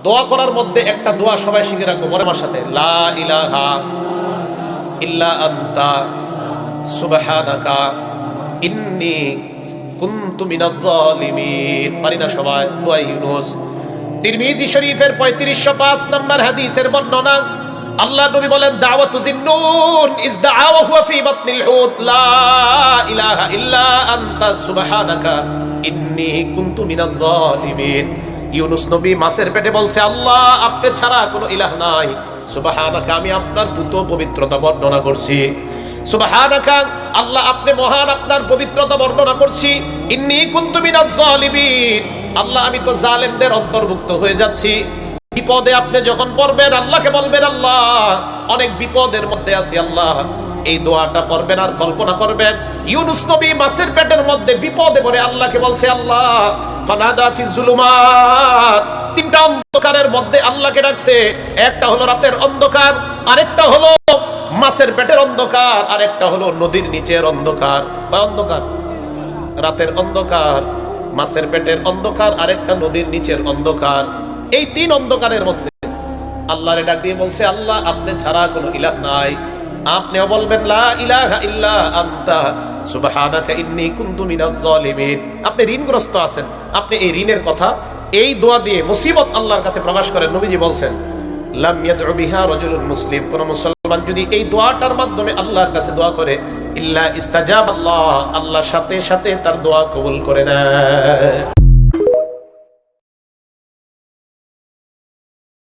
দোয়া করার মধ্যে একটা দোয়া সবাই শিখে রাখবো বলে আমার সাথে, লা ইলাহা ইল্লা আনতা সুবহানাকা ইন্নী কুনতু মিনাজ জালিমিন। পারি না সবাই? দোয়া ইউনূস, তিরমিজি শরীফের 3505 নম্বর হাদিসের বর্ণনা। আল্লাহ নবী বলেন, দাওয়াতু জিন্নুন ইজ দাআওয়া হুয়া ফি বাতনিল হুত লা ইলাহা ইল্লা আনতা সুবহানাকা ইন্নী কুনতু মিনাজ জালিমিন। ইউনূস নবী মাছের পেটে বলছে, আল্লাহ আপনি ছাড়া কোনো ইলাহ নাই, সুবহানাকা আমি আপনার পুত পবিত্রতা বর্ণনা করছি, সুবহানাকা আল্লাহ আপনি মহান, আপনার পবিত্রতা বর্ণনা করছি, ইন্নী কুনতু মিনাজ জালিমিন আল্লাহ আমি তো জালেমদের অন্তর্ভুক্ত হয়ে যাচ্ছি। বিপদে আপনি যখন পড়বেন আল্লাহকে বলবেন, আল্লাহ অনেক বিপদের মধ্যে আছি, আল্লাহ এই দোয়াটা পড়বেন আর কল্পনা করবেন ইউনূস নবী মাছের পেটের মধ্যে বিপদে পড়ে আল্লাহকে বলছে, আল্লাহ ফানাদা ফিজ জুলুমাত, তিনটা অন্ধকারের মধ্যে আল্লাহকে ডাকছে। একটা হলো রাতের অন্ধকার, আরেকটা হলো মাছের পেটের অন্ধকার, আরেকটা হলো নদীর নিচের অন্ধকার। কয় অন্ধকার? রাতের অন্ধকার, মাছের পেটের অন্ধকার, আরেকটা নদীর নিচের অন্ধকার। এই তিন অন্ধকারের মধ্যে আল্লাহরে ডাক দিয়ে বলছে, আল্লাহ আপনি ছাড়া কোনো ইলাহ নাই। আপনিও বলবেন, লা ইলাহা ইল্লা আনতা সুবহানাকা ইন্নী কুনতু মিনাজ জালিমিন। আপনি ঋণগ্রস্ত আছেন, আপনি এই ঋণের কথা এই দোয়া দিয়ে মুসিবত আল্লাহর কাছে প্রকাশ করেন। নবীজি বলছেন, লাম ইয়াদউ বিহা রাজুলুন মুসলিম, কোন মুসলমান যদি এই দোয়াটার মাধ্যমে আল্লাহর কাছে দোয়া করে, ইল্লা ইস্তাজাব আল্লাহ, আল্লাহ সাথে সাথে তার দোয়া কবুল করে নেয়।